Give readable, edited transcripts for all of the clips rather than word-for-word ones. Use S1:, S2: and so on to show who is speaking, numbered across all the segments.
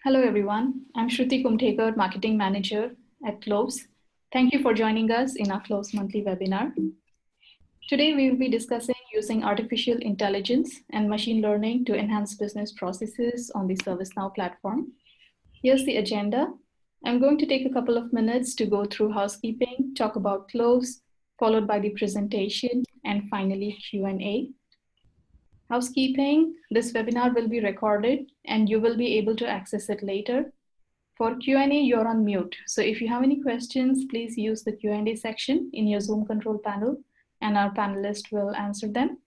S1: Hello, everyone. I'm Shruti Kumthekar, Marketing Manager at Cloves. Thank you for joining us in our Cloves monthly webinar. Today, we will be discussing using artificial intelligence and machine learning to enhance business processes on the ServiceNow platform. Here's the agenda. I'm going to take a couple of minutes to go through housekeeping, talk about Cloves, followed by the presentation, and finally Q&A. Housekeeping, this webinar will be recorded and you will be able to access it later. For Q&A, you're on mute. So if you have any questions, please use the Q&A section in your Zoom control panel and our panelist will answer them.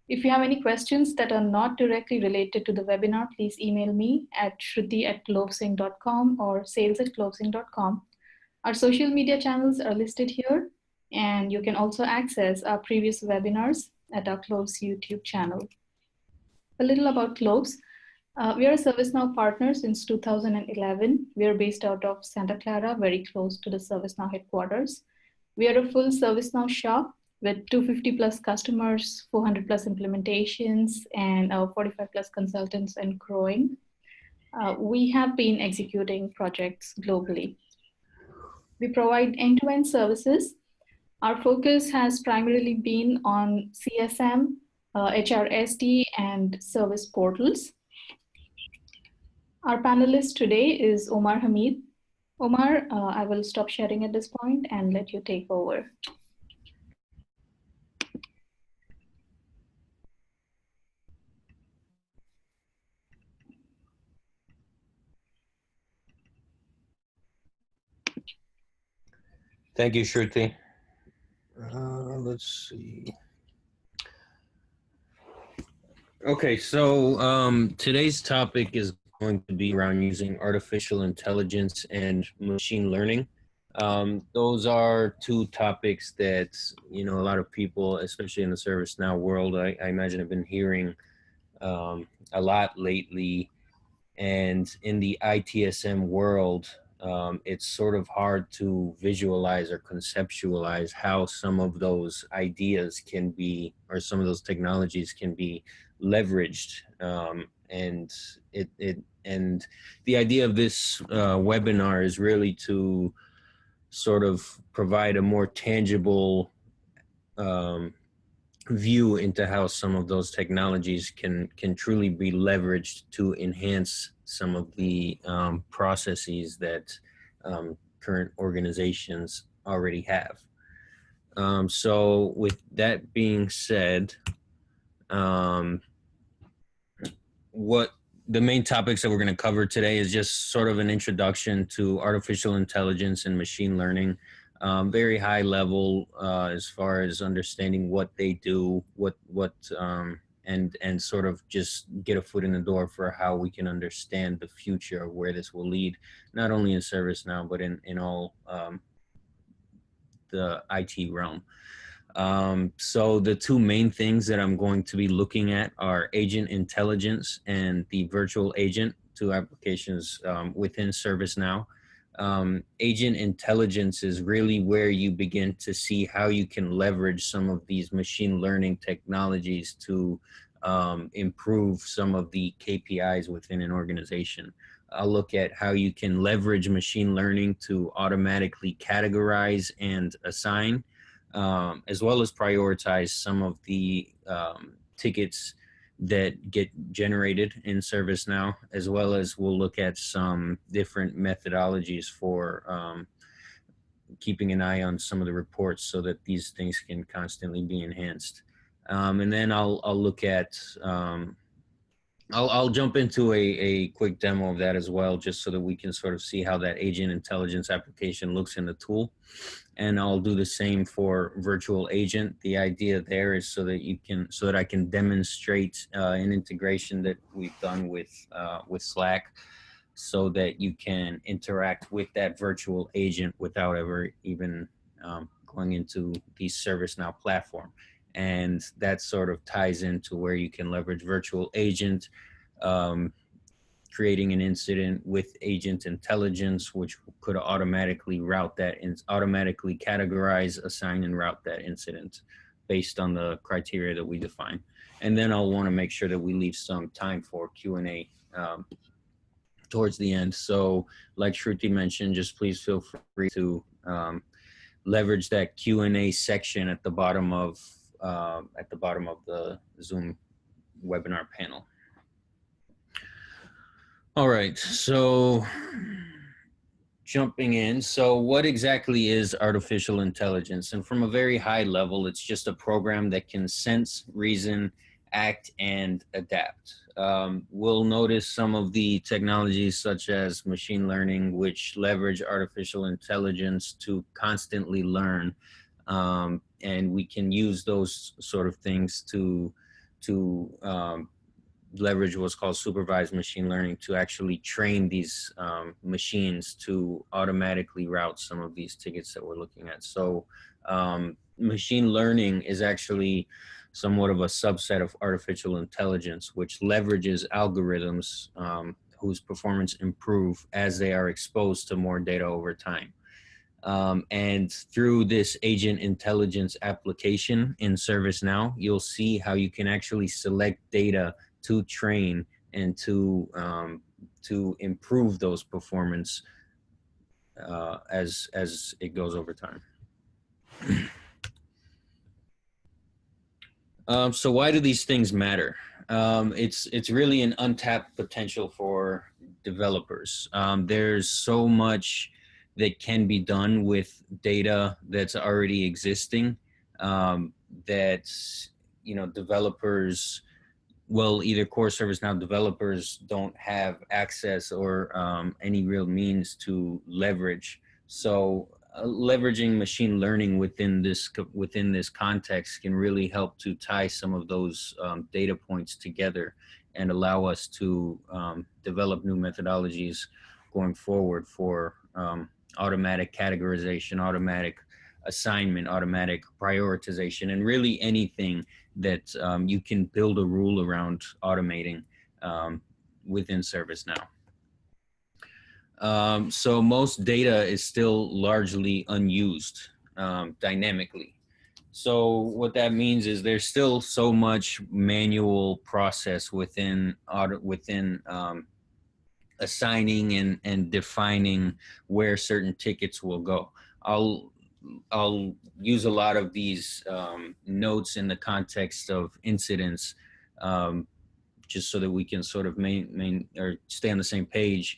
S1: If you have any questions that are not directly related to the webinar, please email me at shruti@clovesing.com or sales@clovesing.com. Our social media channels are listed here, and you can also access our previous webinars at our Cloves YouTube channel. A little about Cloves. We are a ServiceNow partner since 2011. We are based out of Santa Clara, very close to the ServiceNow headquarters. We are a full ServiceNow shop with 250 plus customers, 400 plus implementations, and 45 plus consultants and growing. We have been executing projects globally. We provide end-to-end services. Our focus has primarily been on CSM, HRSD, and service portals. Our panelist today is Omar Hamid. Omar, I will stop sharing at this point and let you take over.
S2: Thank you, Shruti. Let's see. Okay, so today's topic is going to be around using artificial intelligence and machine learning. Those are two topics that, a lot of people, especially in the ServiceNow world, I imagine have been hearing a lot lately. And in the ITSM world, it's sort of hard to visualize or conceptualize how some of those ideas can be, or some of those technologies can be leveraged. And the idea of this webinar is really to sort of provide a more tangible view into how some of those technologies can truly be leveraged to enhance some of the processes that current organizations already have. So with that being said, what the main topics that we're going to cover today is just sort of an introduction to artificial intelligence and machine learning. Very high level as far as understanding what they do, and sort of just get a foot in the door for how we can understand the future of where this will lead, not only in ServiceNow, but in all the IT realm. So the two main things that I'm going to be looking at are agent intelligence and the virtual agent, two applications within ServiceNow. Agent intelligence is really where you begin to see how you can leverage some of these machine learning technologies to improve some of the KPIs within an organization. I'll look at how you can leverage machine learning to automatically categorize and assign, as well as prioritize some of the tickets that get generated in ServiceNow, as well as we'll look at some different methodologies for keeping an eye on some of the reports so that these things can constantly be enhanced. And then I'll look at, I'll jump into a quick demo of that as well, just so that we can sort of see how that agent intelligence application looks in the tool. And I'll do the same for virtual agent. The idea there is so that I can demonstrate an integration that we've done with Slack, so that you can interact with that virtual agent without ever even going into the ServiceNow platform. And that sort of ties into where you can leverage virtual agent, creating an incident with agent intelligence, which could automatically route that and automatically categorize, assign, and route that incident based on the criteria that we define. And then I'll want to make sure that we leave some time for Q&A towards the end. So like Shruti mentioned, just please feel free to leverage that Q&A section at the bottom of the Zoom webinar panel. All right, so jumping in. So what exactly is artificial intelligence? And from a very high level, it's just a program that can sense, reason, act, and adapt. We'll notice some of the technologies such as machine learning, which leverage artificial intelligence to constantly learn. And we can use those sort of things to leverage what's called supervised machine learning to actually train these machines to automatically route some of these tickets that we're looking at. So machine learning is actually somewhat of a subset of artificial intelligence, which leverages algorithms whose performance improve as they are exposed to more data over time. And through this agent intelligence application in ServiceNow, you'll see how you can actually select data to train and to improve those performance as it goes over time. So why do these things matter? It's really an untapped potential for developers. There's so much that can be done with data that's already existing that developers, well, either core ServiceNow developers don't have access or any real means to leverage. So leveraging machine learning within this context can really help to tie some of those data points together and allow us to develop new methodologies going forward for automatic categorization, automatic assignment, automatic prioritization, and really anything that you can build a rule around automating within ServiceNow. So most data is still largely unused dynamically. So what that means is there's still so much manual process within assigning and defining where certain tickets will go. I'll use a lot of these notes in the context of incidents, just so that we can sort of stay on the same page.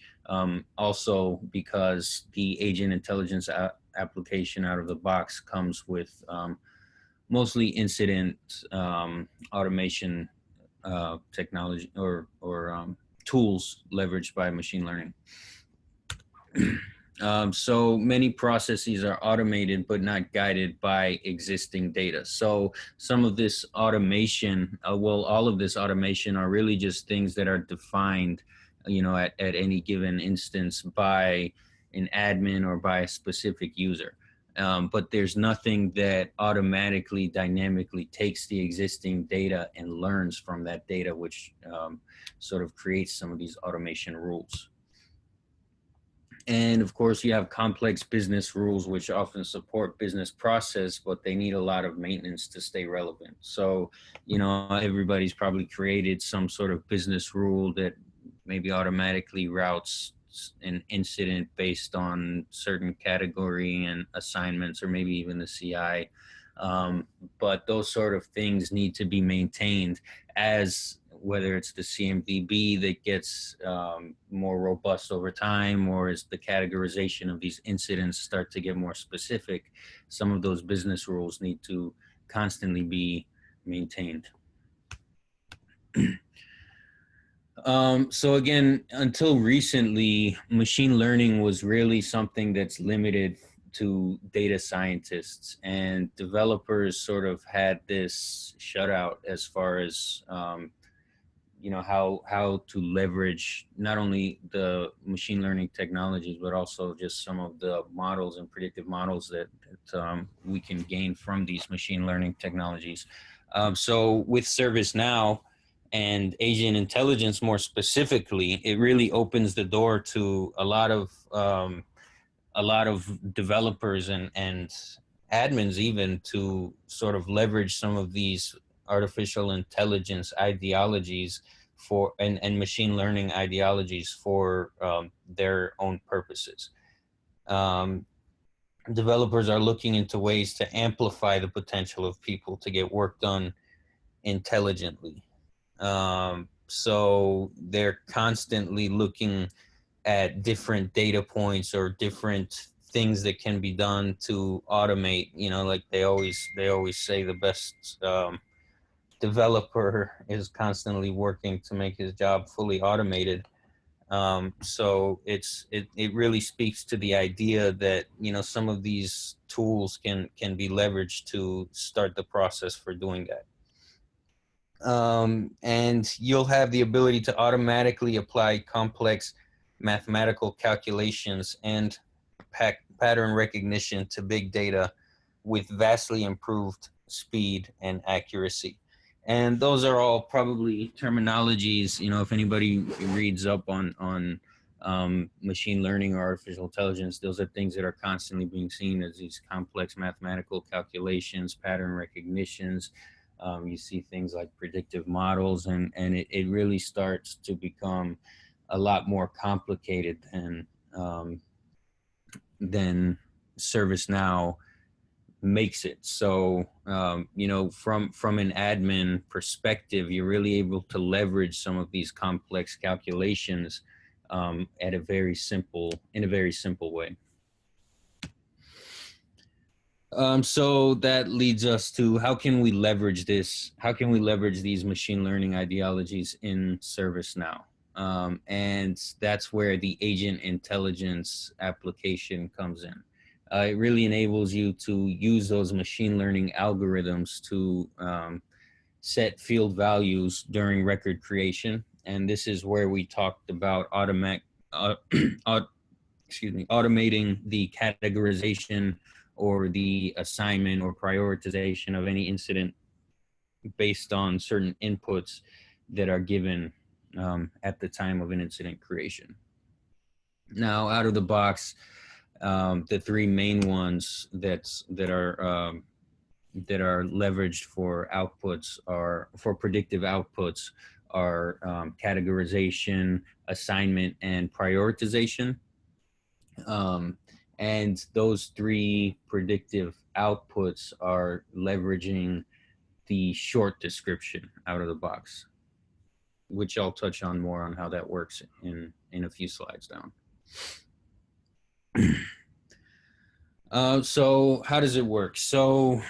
S2: Also, because the agent intelligence application out of the box comes with mostly incident automation technology or tools leveraged by machine learning. So many processes are automated but not guided by existing data. So some of this automation, all of this automation are really just things that are defined, at any given instance by an admin or by a specific user. But there's nothing that automatically, dynamically takes the existing data and learns from that data, which sort of creates some of these automation rules. And of course, you have complex business rules, which often support business process, but they need a lot of maintenance to stay relevant. So, everybody's probably created some sort of business rule that maybe automatically routes an incident based on certain category and assignments, or maybe even the CI. But those sort of things need to be maintained as whether it's the CMDB that gets more robust over time, or as the categorization of these incidents start to get more specific, some of those business rules need to constantly be maintained. So again, until recently, machine learning was really something that's limited to data scientists, and developers sort of had this shutout as far as how to leverage not only the machine learning technologies, but also just some of the models and predictive models that we can gain from these machine learning technologies. So with ServiceNow and agent intelligence more specifically, it really opens the door to a lot of developers and admins even to sort of leverage some of these artificial intelligence ideologies for and machine learning ideologies for their own purposes. Developers are looking into ways to amplify the potential of people to get work done intelligently. So they're constantly looking at different data points or different things that can be done to automate. Like they always say, the best developer is constantly working to make his job fully automated. So it really speaks to the idea that some of these tools can be leveraged to start the process for doing that. And you'll have the ability to automatically apply complex mathematical calculations and pattern recognition to big data with vastly improved speed and accuracy. And those are all probably terminologies, if anybody reads up on machine learning or artificial intelligence, those are things that are constantly being seen as these complex mathematical calculations, pattern recognitions. You see things like predictive models, and it really starts to become a lot more complicated than ServiceNow makes it. So, from an admin perspective, you're really able to leverage some of these complex calculations in a very simple way. So that leads us to how can we leverage this? How can we leverage these machine learning ideologies in ServiceNow? And that's where the agent intelligence application comes in. It really enables you to use those machine learning algorithms to set field values during record creation. And this is where we talked about automating the categorization or the assignment or prioritization of any incident based on certain inputs that are given at the time of an incident creation. Now, out of the box, the three main ones that are leveraged for outputs for predictive outputs are categorization, assignment, and prioritization. And those three predictive outputs are leveraging the short description out of the box, which I'll touch on more on how that works in a few slides down. So how does it work? So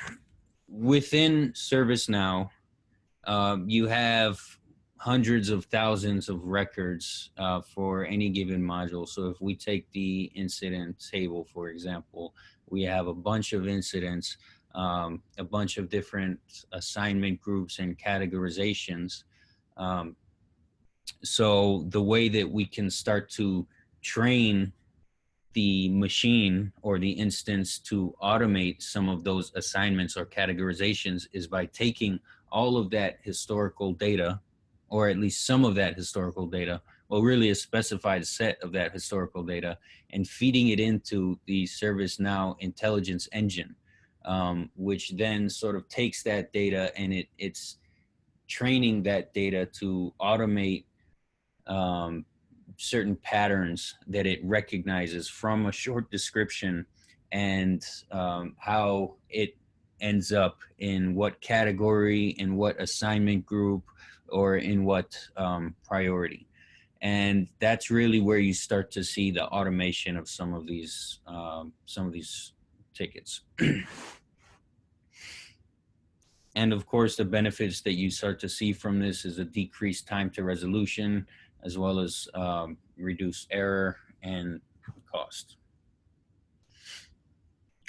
S2: within ServiceNow, you have hundreds of thousands of records for any given module. So if we take the incident table, for example, we have a bunch of incidents, a bunch of different assignment groups and categorizations. So the way that we can start to train the machine or the instance to automate some of those assignments or categorizations is by taking all of that historical data, or at least some of that historical data, well, really a specified set of that historical data, and feeding it into the ServiceNow intelligence engine, which then sort of takes that data and it's training that data to automate certain patterns that it recognizes from a short description, and how it ends up in what category, in what assignment group, or in what priority. And that's really where you start to see the automation of some of these tickets. And of course, the benefits that you start to see from this is a decreased time to resolution, as well as reduced error and cost.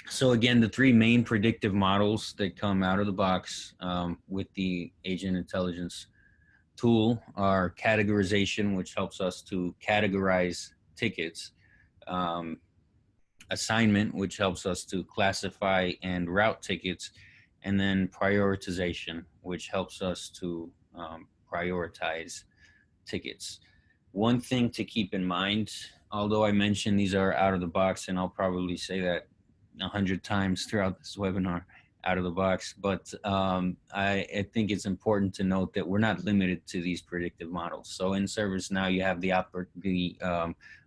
S2: So again, the three main predictive models that come out of the box with the agent intelligence tool are categorization, which helps us to categorize tickets, assignment, which helps us to classify and route tickets, and then prioritization, which helps us to prioritize tickets. One thing to keep in mind, although I mentioned these are out of the box, and I'll probably say that 100 times throughout this webinar, out of the box, but I think it's important to note that we're not limited to these predictive models. So in ServiceNow, you have the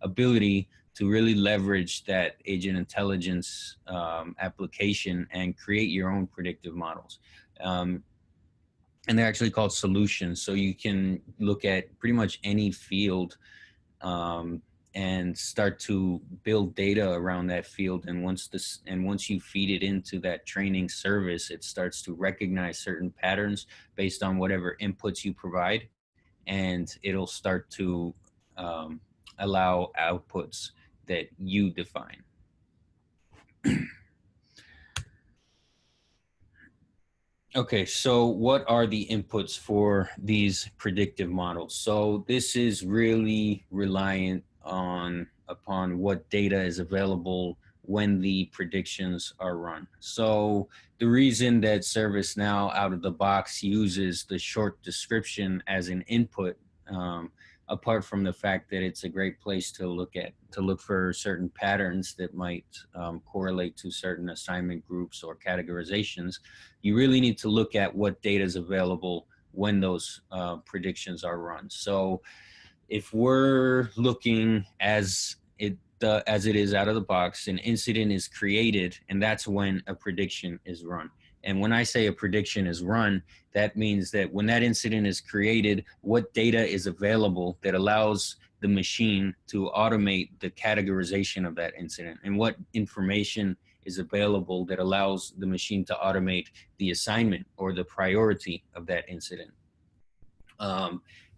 S2: ability to really leverage that agent intelligence application and create your own predictive models. And they're actually called solutions. So you can look at pretty much any field and start to build data around that field. And once you feed it into that training service, it starts to recognize certain patterns based on whatever inputs you provide, and it'll start to allow outputs that you define. Okay, so what are the inputs for these predictive models? So this is really reliant upon what data is available when the predictions are run. So the reason that ServiceNow out of the box uses the short description as an input, apart from the fact that it's a great place to look for certain patterns that might correlate to certain assignment groups or categorizations, you really need to look at what data is available when those predictions are run. So if we're looking as it is out of the box, an incident is created, and that's when a prediction is run. And when I say a prediction is run, that means that when that incident is created, what data is available that allows the machine to automate the categorization of that incident, and what information is available that allows the machine to automate the assignment or the priority of that incident.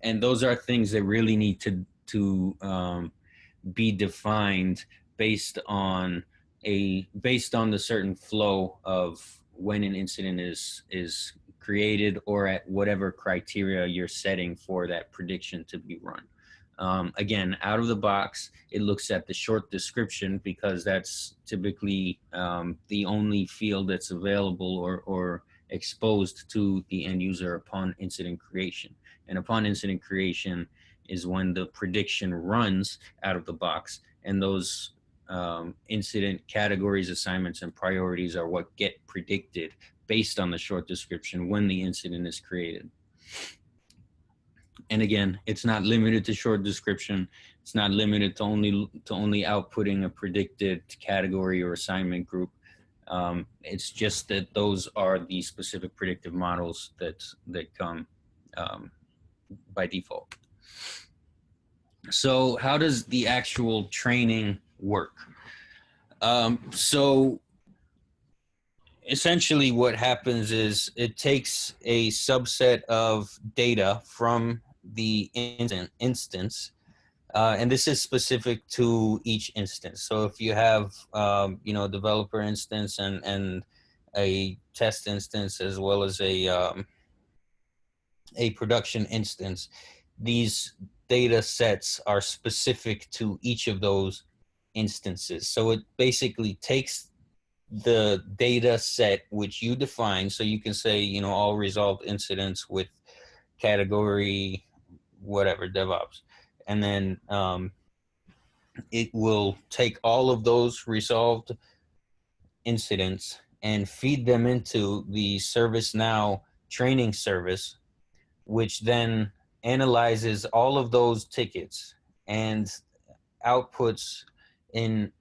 S2: And those are things that really need to be defined based on the certain flow of when an incident is created, or at whatever criteria you're setting for that prediction to be run. Again, out of the box, it looks at the short description because that's typically the only field that's available or exposed to the end user upon incident creation. And upon incident creation is when the prediction runs out of the box, and those incident categories, assignments, and priorities are what get predicted based on the short description when the incident is created. And again, it's not limited to short description. It's not limited to only outputting a predicted category or assignment group. It's just that those are the specific predictive models that come by default. So how does the actual training work? So essentially what happens is it takes a subset of data from the instance, and this is specific to each instance. So if you have, a developer instance and a test instance, as well as a production instance, these data sets are specific to each of those instances. So it basically takes the data set which you define. So you can say, all resolved incidents with category, whatever, DevOps. And then it will take all of those resolved incidents and feed them into the ServiceNow training service, which then analyzes all of those tickets and outputs an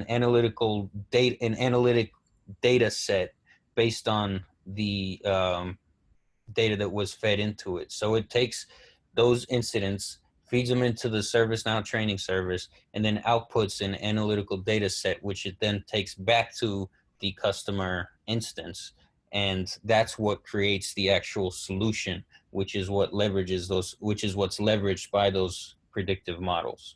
S2: analytic data set based on the data that was fed into it. So it takes those incidents, feeds them into the ServiceNow training service, and then outputs an analytical data set, which it then takes back to the customer instance. And that's what creates the actual solution, which is what's leveraged by those predictive models.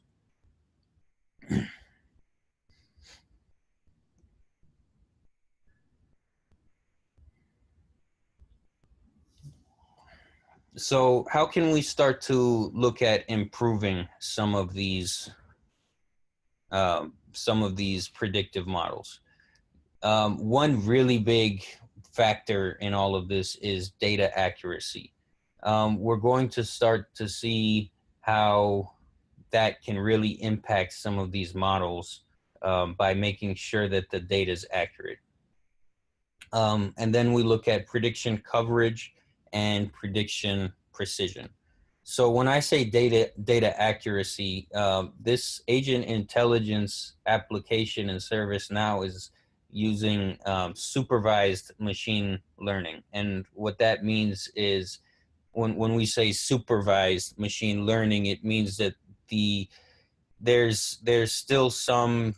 S2: So how can we start to look at improving some of these predictive models? One really big factor in all of this is data accuracy. We're going to start to see how that can really impact some of these models by making sure that the data is accurate. And then we look at prediction coverage and prediction precision. So when I say data accuracy, this agent intelligence application and service now is using supervised machine learning. And what that means is when we say supervised machine learning, it means that there's still some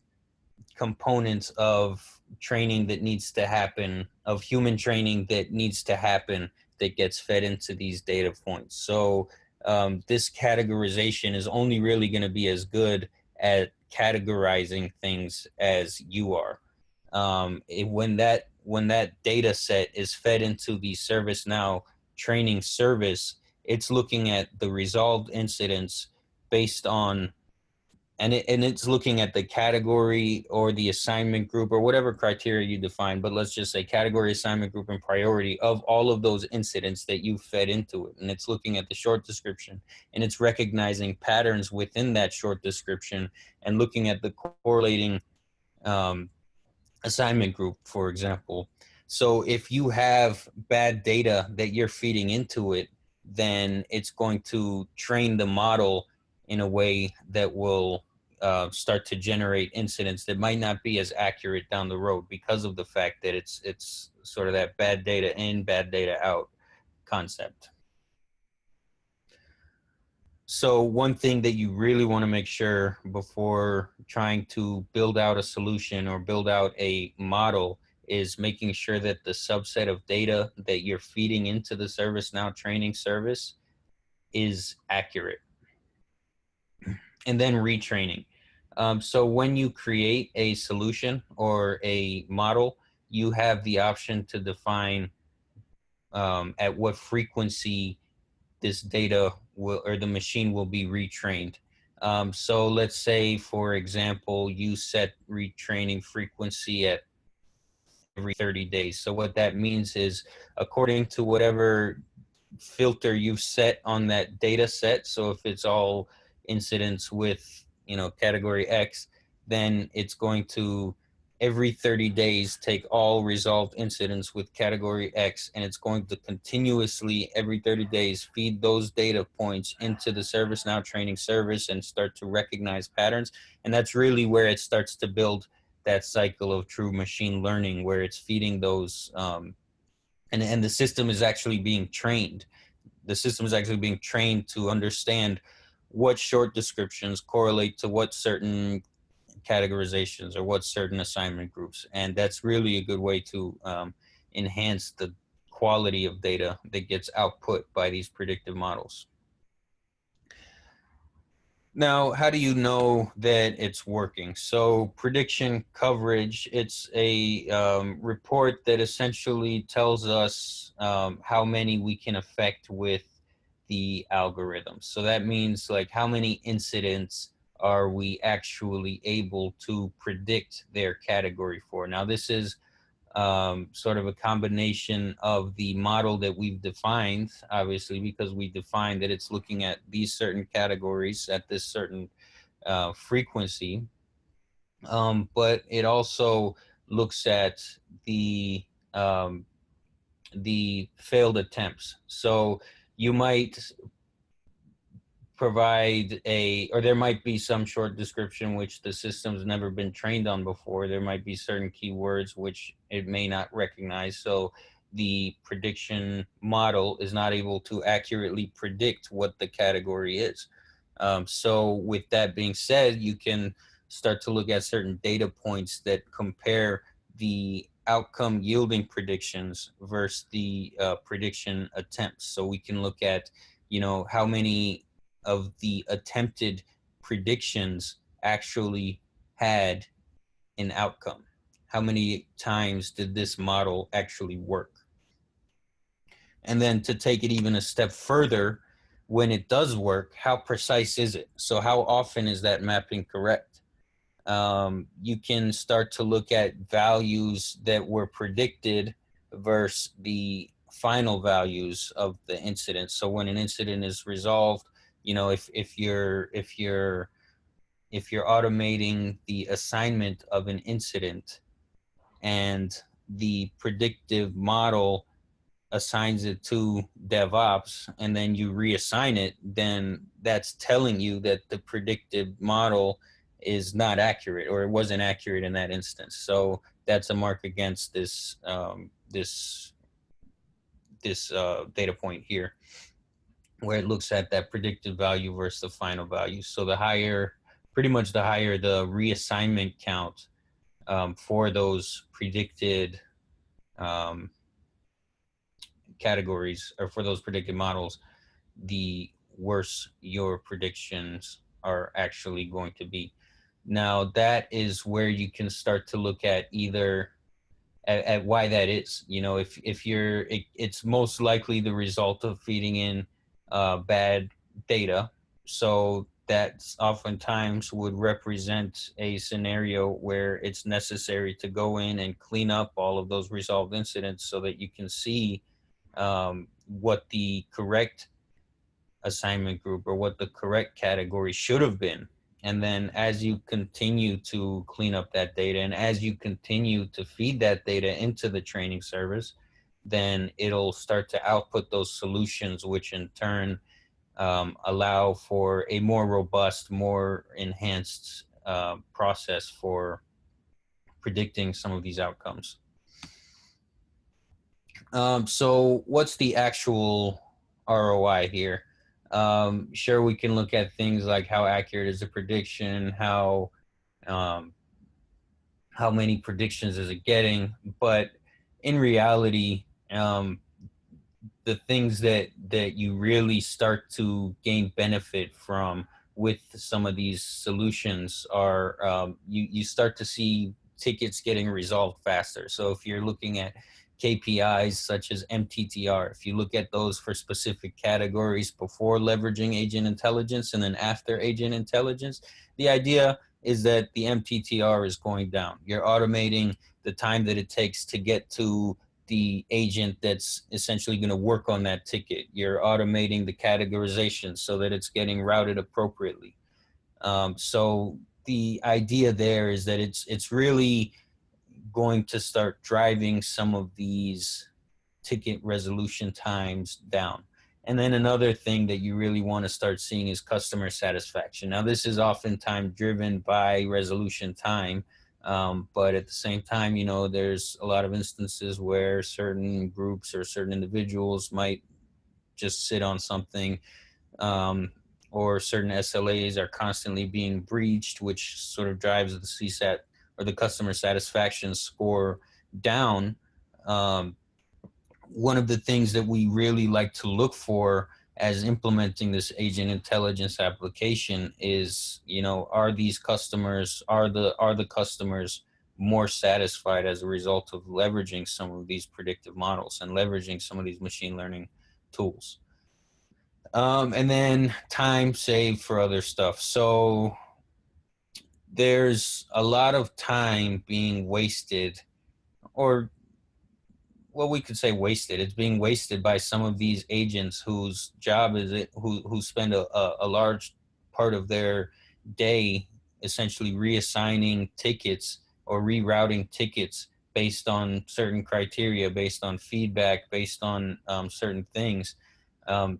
S2: components of training that needs to happen, of human training that needs to happen, that gets fed into these data points. So this categorization is only really going to be as good at categorizing things as you are. When that data set is fed into the ServiceNow training service, it's looking at the resolved incidents based on, and it's looking at the category or the assignment group or whatever criteria you define, but let's just say category, assignment group, and priority of all of those incidents that you fed into it. And it's looking at the short description, and it's recognizing patterns within that short description and looking at the correlating assignment group, for example. So if you have bad data that you're feeding into it, then it's going to train the model in a way that will start to generate incidents that might not be as accurate down the road because of the fact that it's sort of that bad data in, bad data out concept. So one thing that you really want to make sure before trying to build out a solution or build out a model is making sure that the subset of data that you're feeding into the ServiceNow training service is accurate. And then retraining. So when you create a solution or a model, you have the option to define at what frequency this data will, or the machine will be retrained. So let's say, for example, you set retraining frequency at every 30 days. So what that means is, according to whatever filter you've set on that data set, so if it's all incidents with, category X, then it's going to every 30 days take all resolved incidents with category X, and it's going to continuously every 30 days feed those data points into the ServiceNow training service and start to recognize patterns. And that's really where it starts to build that cycle of true machine learning, where it's feeding those and the system is actually being trained. The system is actually being trained to understand what short descriptions correlate to what certain categorizations or what certain assignment groups. And that's really a good way to enhance the quality of data that gets output by these predictive models. Now, how do you know that it's working? So prediction coverage, it's a report that essentially tells us how many we can affect with the algorithm. So that means, like, how many incidents are we actually able to predict their category for? Now, this is sort of a combination of the model that we've defined, obviously, because we defined that it's looking at these certain categories at this certain frequency. But it also looks at the failed attempts. So you might provide or there might be some short description which the system's never been trained on before. There might be certain keywords which it may not recognize. So the prediction model is not able to accurately predict what the category is. So with that being said, you can start to look at certain data points that compare the outcome yielding predictions versus the prediction attempts. So we can look at, how many of the attempted predictions actually had an outcome. How many times did this model actually work? And then to take it even a step further, when it does work, how precise is it? So how often is that mapping correct? You can start to look at values that were predicted versus the final values of the incident. So when an incident is resolved, if you're automating the assignment of an incident and the predictive model assigns it to DevOps and then you reassign it, then that's telling you that the predictive model is not accurate, or it wasn't accurate in that instance. So that's a mark against this data point here, where it looks at that predicted value versus the final value. So the higher, pretty much the higher the reassignment count for those predicted categories, or for those predicted models, the worse your predictions are actually going to be. Now, that is where you can start to look at either at why that is. You know, if you're, it's most likely the result of feeding in bad data. So that oftentimes would represent a scenario where it's necessary to go in and clean up all of those resolved incidents so that you can see what the correct assignment group or what the correct category should have been. And then as you continue to clean up that data and as you continue to feed that data into the training service, then it'll start to output those solutions, which in turn allow for a more robust, more enhanced process for predicting some of these outcomes. So what's the actual ROI here? Sure, we can look at things like how accurate is the prediction, how many predictions is it getting, but in reality, the things that you really start to gain benefit from with some of these solutions are you start to see tickets getting resolved faster. So if you're looking at KPIs such as MTTR, if you look at those for specific categories before leveraging agent intelligence and then after agent intelligence, the idea is that the MTTR is going down. You're automating the time that it takes to get to the agent that's essentially going to work on that ticket. You're automating the categorization so that it's getting routed appropriately. So the idea there is that it's really going to start driving some of these ticket resolution times down. And then another thing that you really want to start seeing is customer satisfaction. Now, this is oftentimes driven by resolution time, but at the same time, you know, there's a lot of instances where certain groups or certain individuals might just sit on something, or certain SLAs are constantly being breached, which sort of drives the CSAT or the customer satisfaction score down. One of the things that we really like to look for as implementing this agent intelligence application is, you know, are the customers more satisfied as a result of leveraging some of these predictive models and leveraging some of these machine learning tools. And then time saved for other stuff. So there's a lot of time being wasted, or well, we could say wasted. It's being wasted by some of these agents whose job is it, who spend a large part of their day essentially reassigning tickets or rerouting tickets based on certain criteria, based on feedback, based on certain things.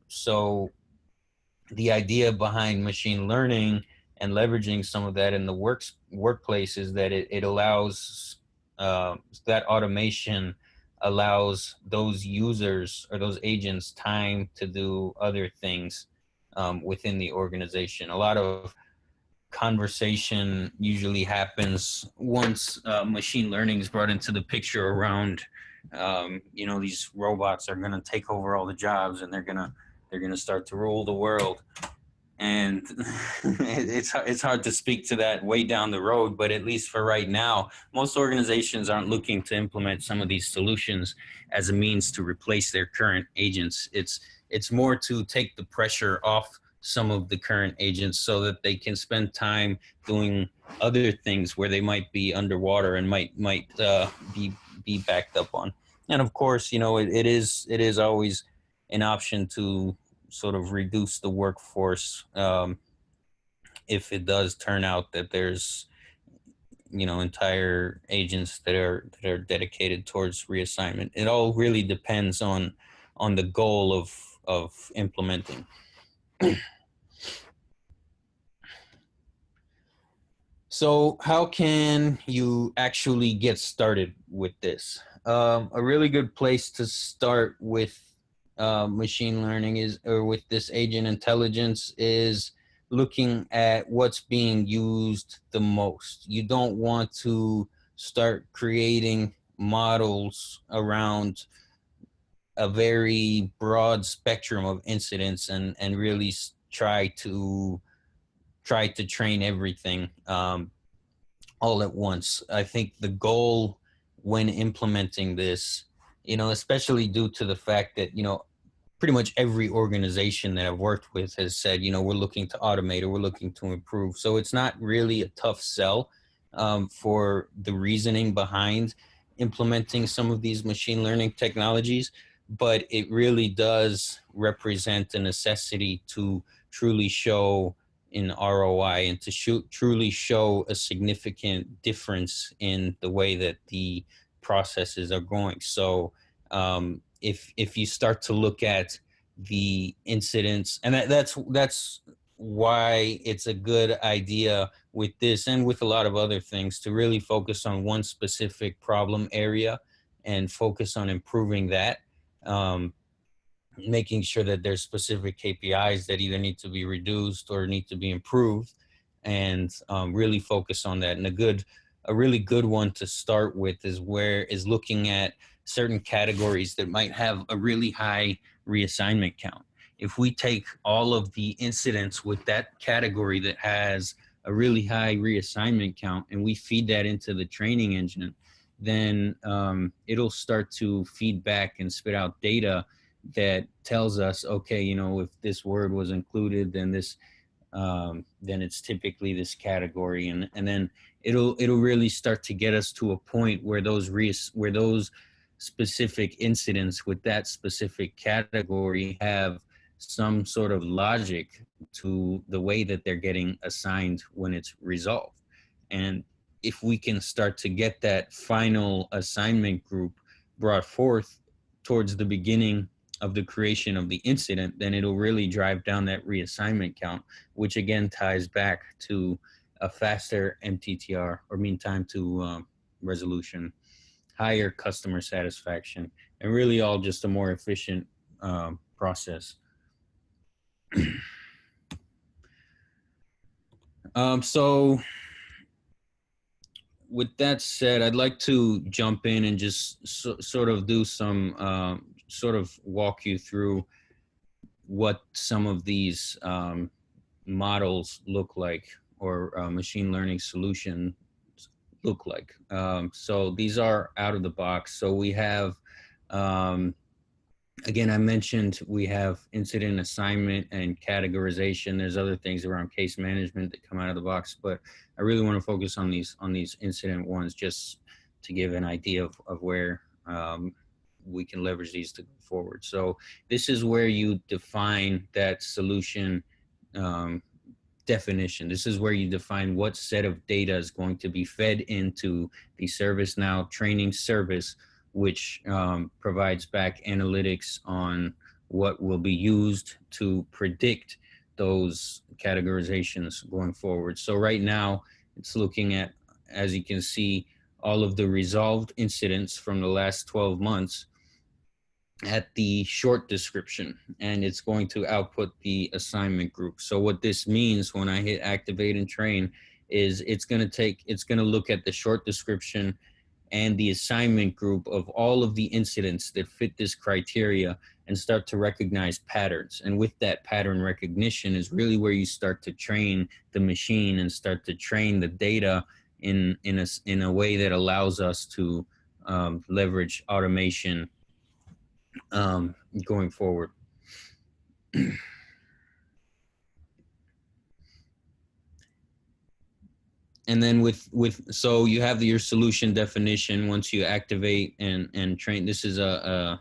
S2: So the idea behind machine learning and leveraging some of that in the workplace is that it allows that automation allows those users or those agents time to do other things within the organization. A lot of conversation usually happens once machine learning is brought into the picture around, you know, these robots are going to take over all the jobs and they're going to start to rule the world. And it's hard to speak to that way down the road, but at least for right now, most organizations aren't looking to implement some of these solutions as a means to replace their current agents. It's more to take the pressure off some of the current agents so that they can spend time doing other things where they might be underwater and might be backed up on. And of course, you know, it is always an option to sort of reduce the workforce if it does turn out that there's entire agents that are dedicated towards reassignment. It all really depends on the goal of implementing. So how can you actually get started with this? A really good place to start with machine learning or with this agent intelligence is looking at what's being used the most. You don't want to start creating models around a very broad spectrum of incidents and really try to train everything all at once. I think the goal when implementing this, especially due to the fact that, pretty much every organization that I've worked with has said, we're looking to automate or we're looking to improve. So it's not really a tough sell for the reasoning behind implementing some of these machine learning technologies, but it really does represent a necessity to truly show in ROI and to truly show a significant difference in the way that the processes are going. So if you start to look at the incidents, and that's why it's a good idea with this and with a lot of other things to really focus on one specific problem area and focus on improving that. Making sure that there's specific KPIs that either need to be reduced or need to be improved, and really focus on that. And a really good one to start with is looking at certain categories that might have a really high reassignment count. If we take all of the incidents with that category that has a really high reassignment count and we feed that into the training engine, then it'll start to feed back and spit out data that tells us, okay, if this word was included, then then it's typically this category, and then it'll really start to get us to a point where those specific incidents with that specific category have some sort of logic to the way that they're getting assigned when it's resolved. And if we can start to get that final assignment group brought forth towards the beginning of the creation of the incident, then it'll really drive down that reassignment count, which again ties back to a faster MTTR, or mean time to resolution, higher customer satisfaction, and really all just a more efficient process. So with that said, I'd like to jump in and just sort of do some sort of walk you through what some of these models look like, or machine learning solutions look like. So these are out of the box. So we have, again, I mentioned we have incident assignment and categorization. There's other things around case management that come out of the box, but I really want to focus on these incident ones just to give an idea of where we can leverage these to go forward. So this is where you define that solution definition. This is where you define what set of data is going to be fed into the ServiceNow training service, which provides back analytics on what will be used to predict those categorizations going forward. So right now it's looking at, as you can see, all of the resolved incidents from the last 12 months at the short description, and it's going to output the assignment group. So what this means when I hit activate and train is it's going to look at the short description and the assignment group of all of the incidents that fit this criteria and start to recognize patterns. And with that pattern recognition is really where you start to train the machine and start to train the data in a way that allows us to leverage automation going forward. And then so you have your solution definition. Once you activate and train, this is a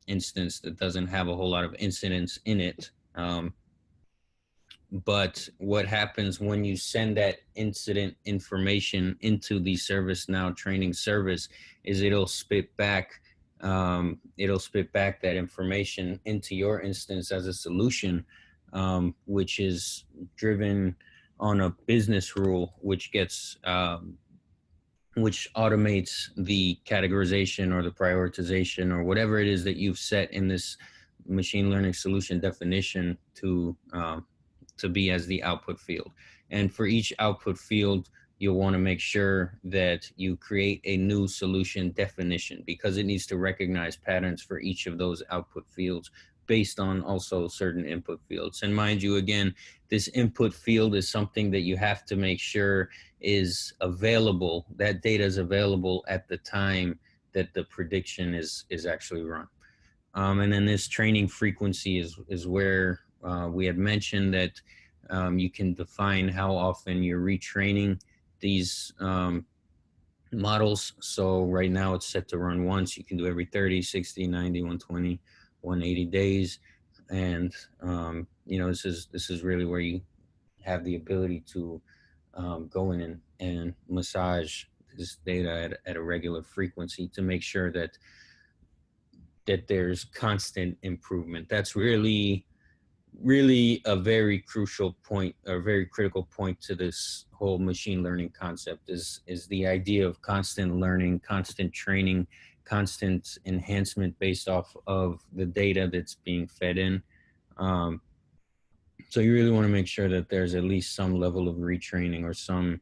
S2: instance that doesn't have a whole lot of incidents in it. But what happens when you send that incident information into the ServiceNow training service is it'll spit back that information into your instance as a solution, which is driven on a business rule, which automates the categorization or the prioritization or whatever it is that you've set in this machine learning solution definition to be as the output field. And for each output field, you'll want to make sure that you create a new solution definition, because it needs to recognize patterns for each of those output fields based on also certain input fields. And mind you, again, this input field is something that you have to make sure is available, that data is available at the time that the prediction is actually run. And then this training frequency is where we had mentioned that you can define how often you're retraining these models. So right now it's set to run once. You can do every 30, 60, 90, 120, 180 days. And, this is really where you have the ability to go in and massage this data at a regular frequency to make sure that there's constant improvement. That's really a very crucial point, or very critical point to this whole machine learning concept is the idea of constant learning, constant training, constant enhancement based off of the data that's being fed in. So you really want to make sure that there's at least some level of retraining or some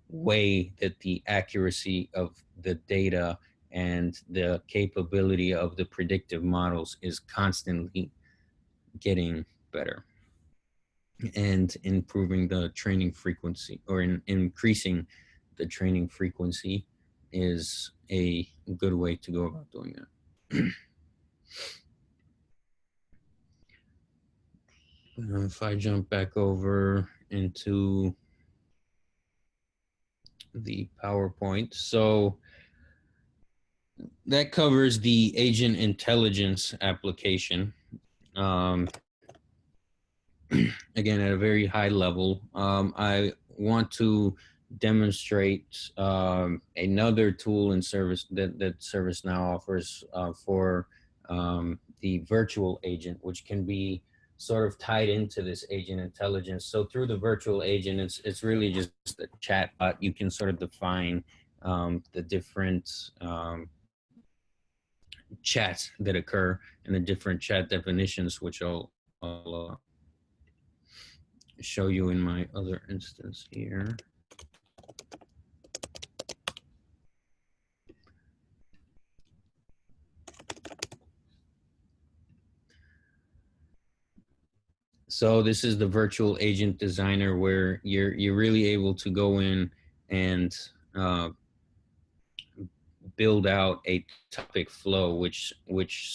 S2: way that the accuracy of the data and the capability of the predictive models is constantly getting better and improving the training frequency, or increasing the training frequency is a good way to go about doing that. If I jump back over into the PowerPoint, so that covers the agent intelligence application. Again, at a very high level, I want to demonstrate another tool in service that ServiceNow offers for the virtual agent, which can be sort of tied into this agent intelligence. So through the virtual agent, it's really just a chat bot. You can sort of define the different chats that occur and the different chat definitions, which I'll show you in my other instance here. So this is the virtual agent designer, where you're really able to go in and build out a topic flow, which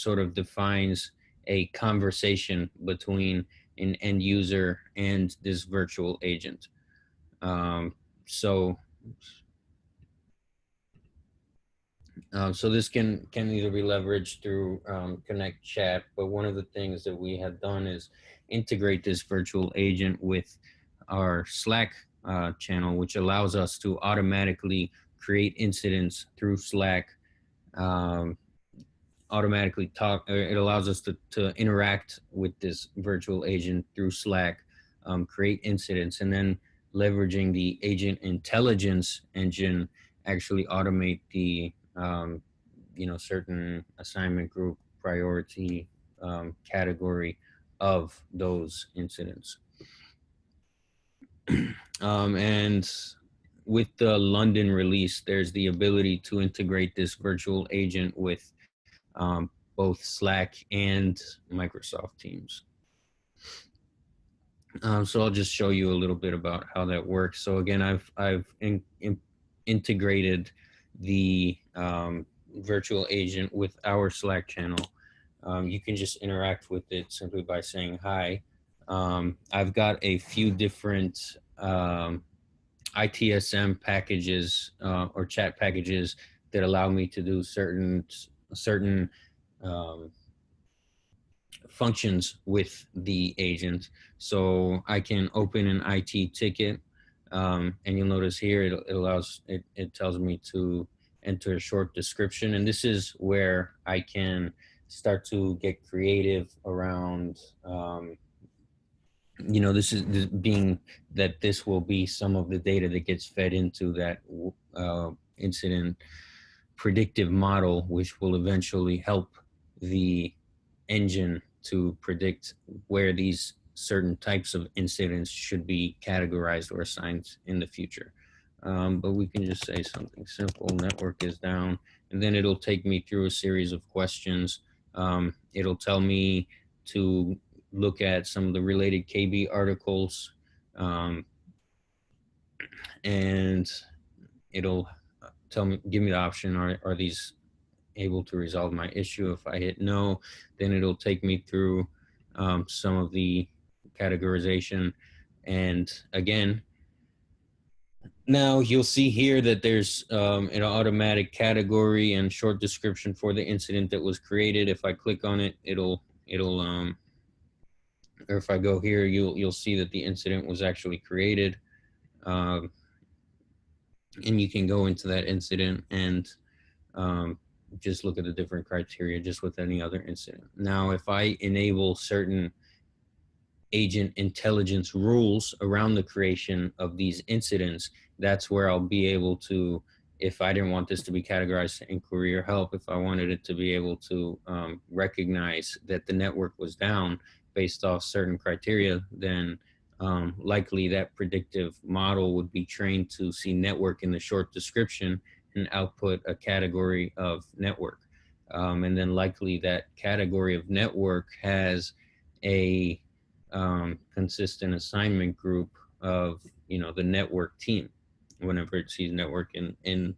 S2: sort of defines a conversation between an end user and this virtual agent. So this can either be leveraged through Connect Chat, but one of the things that we have done is integrate this virtual agent with our Slack channel, which allows us to automatically create incidents through Slack, automatically talk. It allows us to interact with this virtual agent through Slack, create incidents, and then leveraging the agent intelligence engine, actually automate the certain assignment group priority category of those incidents. And with the London release, there's the ability to integrate this virtual agent with both Slack and Microsoft Teams. So I'll just show you a little bit about how that works. So again, I've integrated the virtual agent with our Slack channel. You can just interact with it simply by saying hi. I've got a few different ITSM packages or chat packages that allow me to do certain functions with the agent. So I can open an IT ticket, and you'll notice here it tells me to enter a short description, and this is where I can start to get creative around. This being that this will be some of the data that gets fed into that incident predictive model, which will eventually help the engine to predict where these certain types of incidents should be categorized or assigned in the future. But we can just say something simple: network is down, and then it'll take me through a series of questions. It'll tell me to look at some of the related KB articles, and it'll give me the option: are these able to resolve my issue? If I hit no, then it'll take me through some of the categorization. And again, now you'll see here that there's an automatic category and short description for the incident that was created. If I click on it, it'll or if I go here, you'll see that the incident was actually created. And you can go into that incident and just look at the different criteria just with any other incident. Now, if I enable certain agent intelligence rules around the creation of these incidents, that's where I'll be able to, if I didn't want this to be categorized to inquiry or help, if I wanted it to be able to recognize that the network was down based off certain criteria, then likely that predictive model would be trained to see network in the short description and output a category of network. And then likely that category of network has a consistent assignment group of, the network team whenever it sees network in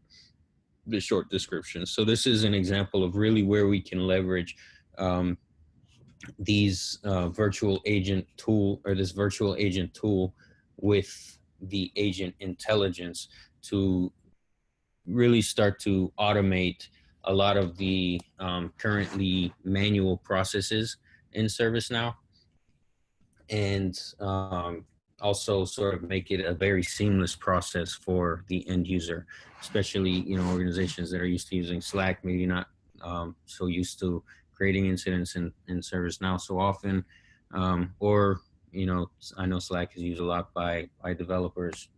S2: the short description. So this is an example of really where we can leverage these virtual agent tool, or this virtual agent tool with the agent intelligence to really start to automate a lot of the currently manual processes in ServiceNow, and also sort of make it a very seamless process for the end user, especially organizations that are used to using Slack, maybe not so used to creating incidents in ServiceNow so often, or I know Slack is used a lot by developers,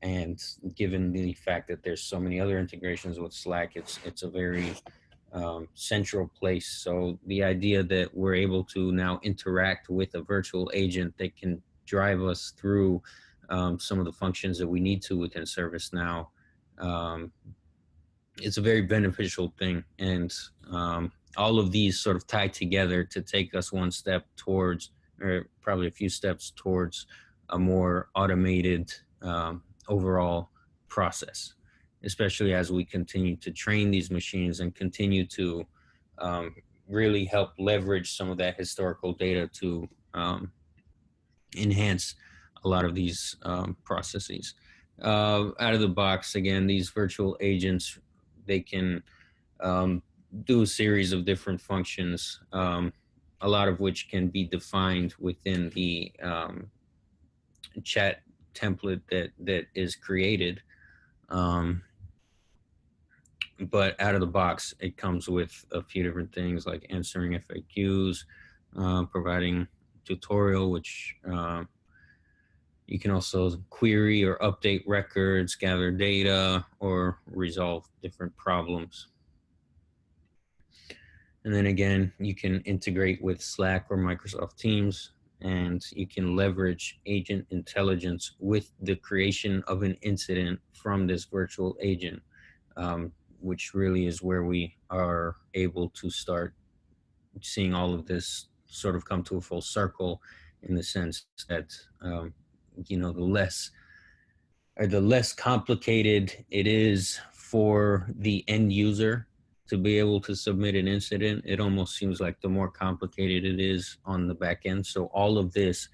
S2: and given the fact that there's so many other integrations with Slack, it's a very central place. So the idea that we're able to now interact with a virtual agent that can drive us through some of the functions that we need to within ServiceNow, it's a very beneficial thing. And all of these sort of tie together to take us one step towards, or probably a few steps towards, a more automated overall process, especially as we continue to train these machines and continue to really help leverage some of that historical data to enhance a lot of these processes. Out of the box, again, these virtual agents, they can do a series of different functions, a lot of which can be defined within the chat template that is created. But out of the box, it comes with a few different things like answering FAQs, providing tutorial, which you can also query or update records, gather data, or resolve different problems. And then again, you can integrate with Slack or Microsoft Teams, and you can leverage agent intelligence with the creation of an incident from this virtual agent, which really is where we are able to start seeing all of this sort of come to a full circle, in the sense that, the less complicated it is for the end user to be able to submit an incident, it almost seems like the more complicated it is on the back end. So all of this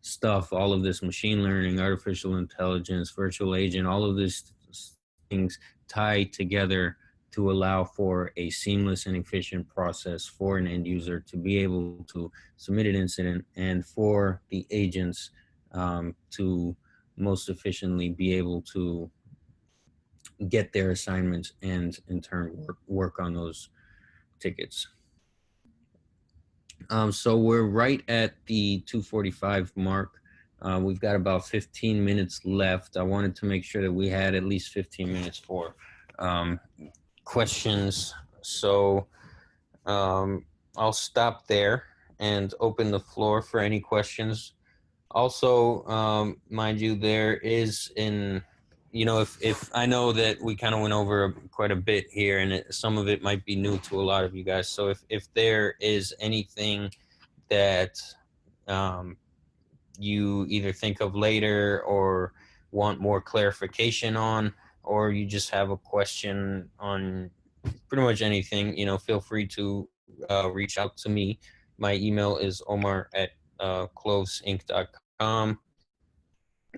S2: stuff, all of this machine learning, artificial intelligence, virtual agent, all of these things tie together to allow for a seamless and efficient process for an end user to be able to submit an incident, and for the agents to most efficiently be able to get their assignments and in turn work on those tickets. So we're right at the 2:45 mark. We've got about 15 minutes left. I wanted to make sure that we had at least 15 minutes for questions. So I'll stop there and open the floor for any questions. Also, mind you, there is if I know that we kind of went over quite a bit here, and some of it might be new to a lot of you guys. So if there is anything that you either think of later or want more clarification on, or you just have a question on pretty much anything, feel free to reach out to me. My email is omar@clovesinc.com,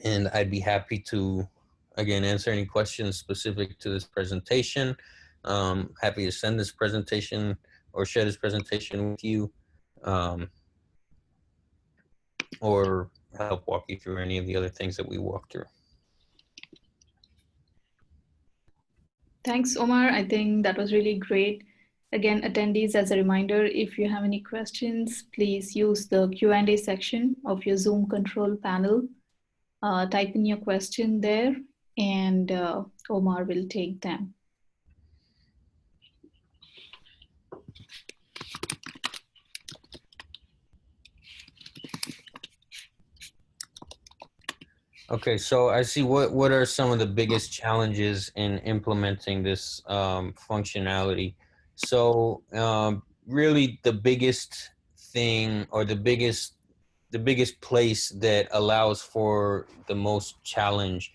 S2: and I'd be happy to, again, answer any questions specific to this presentation. Happy to send this presentation or share this presentation with you, or help walk you through any of the other things that we walked through.
S1: Thanks, Omar. I think that was really great. Again, attendees, as a reminder, if you have any questions, please use the Q&A section of your Zoom control panel. Type in your question there, and Omar will take them.
S2: Okay, so I see what are some of the biggest challenges in implementing this functionality. So really the biggest thing, or the biggest place that allows for the most challenge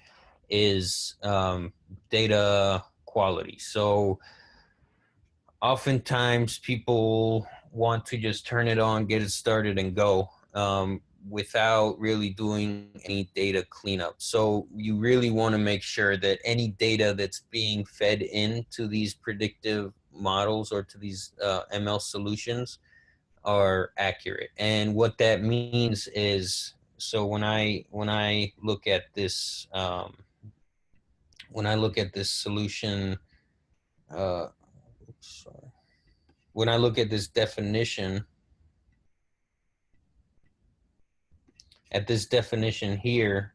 S2: is data quality. So oftentimes people want to just turn it on, get it started, and go, without really doing any data cleanup. So you really want to make sure that any data that's being fed into these predictive models or to these ML solutions are accurate. And what that means is, so when I look at this solution, when I look at this definition, here,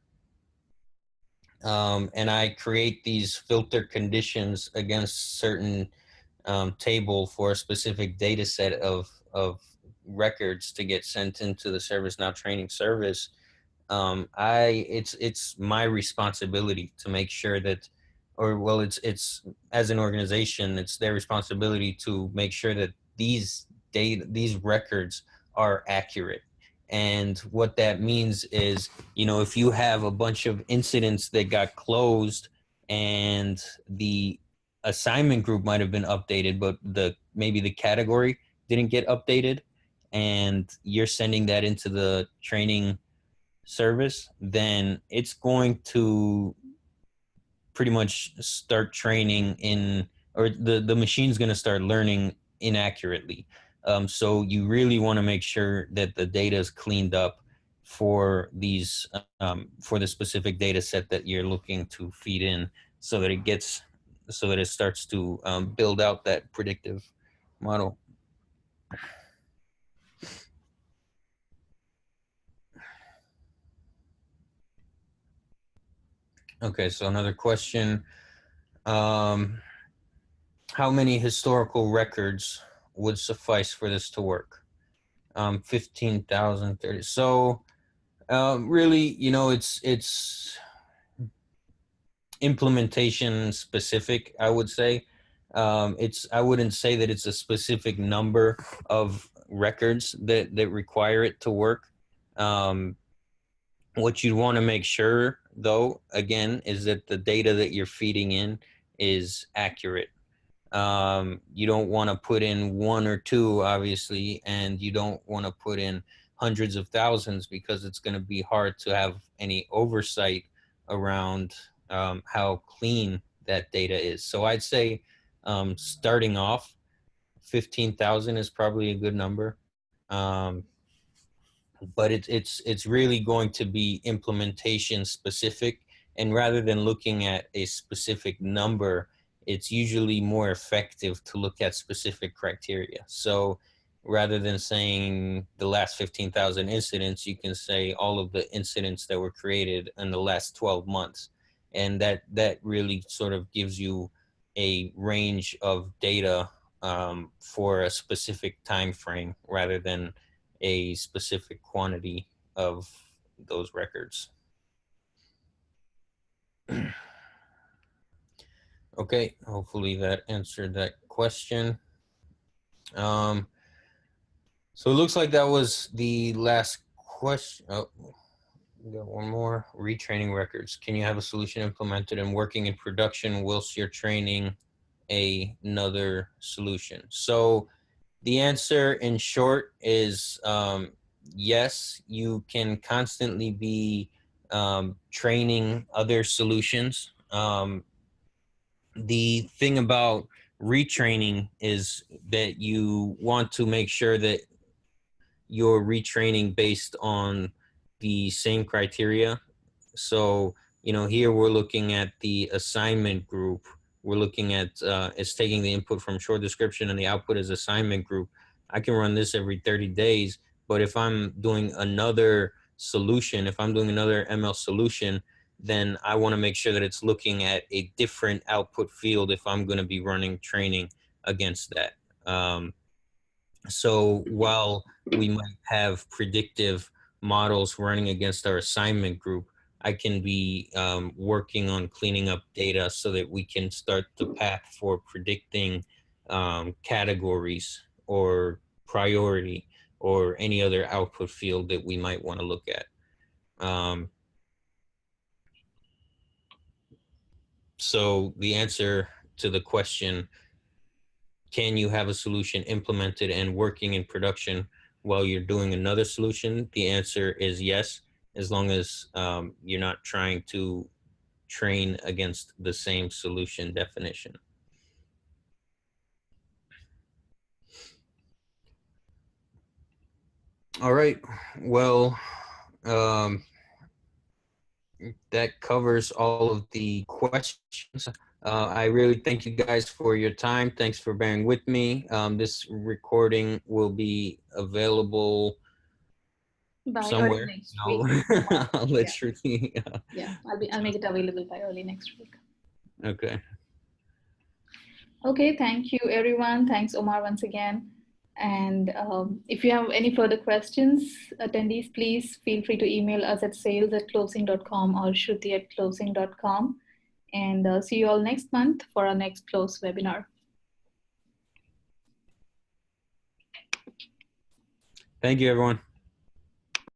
S2: and I create these filter conditions against certain table for a specific data set of records to get sent into the ServiceNow training service, it's my responsibility to make sure that, it's as an organization, it's their responsibility to make sure that these records are accurate. And what that means is, if you have a bunch of incidents that got closed and the assignment group might have been updated, but maybe the category didn't get updated, and you're sending that into the training service, then it's going to pretty much start training or the machine's going to start learning inaccurately. So you really want to make sure that the data is cleaned up for these, for the specific data set that you're looking to feed in, so that it starts to build out that predictive model. Okay, so another question. How many historical records would suffice for this to work? 15,000, 30. So really, it's implementation specific, I would say. I wouldn't say that it's a specific number of records that require it to work. What you want to make sure, though, again, is that the data that you're feeding in is accurate. You don't want to put in one or two, obviously, and you don't want to put in hundreds of thousands, because it's going to be hard to have any oversight around how clean that data is. So I'd say Starting off, 15,000 is probably a good number. But it's really going to be implementation specific, and rather than looking at a specific number, it's usually more effective to look at specific criteria. So rather than saying the last 15,000 incidents, you can say all of the incidents that were created in the last 12 months, and that really sort of gives you a range of data for a specific time frame rather than a specific quantity of those records. Okay, hopefully that answered that question. So it looks like that was the last question. Oh, we got one more. Retraining records. Can you have a solution implemented and working in production whilst you're training another solution? So the answer in short is yes, you can constantly be training other solutions. The thing about retraining is that you want to make sure that you're retraining based on the same criteria. So, here we're looking at the assignment group. We're looking at, it's taking the input from short description and the output is assignment group. I can run this every 30 days, but if I'm doing another solution, if I'm doing another ML solution, then I want to make sure that it's looking at a different output field if I'm going to be running training against that. So while we might have predictive models running against our assignment group, I can be working on cleaning up data so that we can start the path for predicting categories or priority or any other output field that we might want to look at. So the answer to the question, can you have a solution implemented and working in production while you're doing another solution? The answer is yes, as long as you're not trying to train against the same solution definition. All right, well, that covers all of the questions. I really thank you guys for your time. Thanks for bearing with me. This recording will be available
S1: by
S2: somewhere.
S1: early next week.
S2: I'll let Shruti.
S1: Yeah, I'll make it available by early next week.
S2: Okay.
S1: Okay, thank you everyone. Thanks Omar once again. And if you have any further questions, attendees, please feel free to email us at sales@closing.com or shruti@closing.com. And see you all next month for our next close webinar.
S2: Thank you, everyone.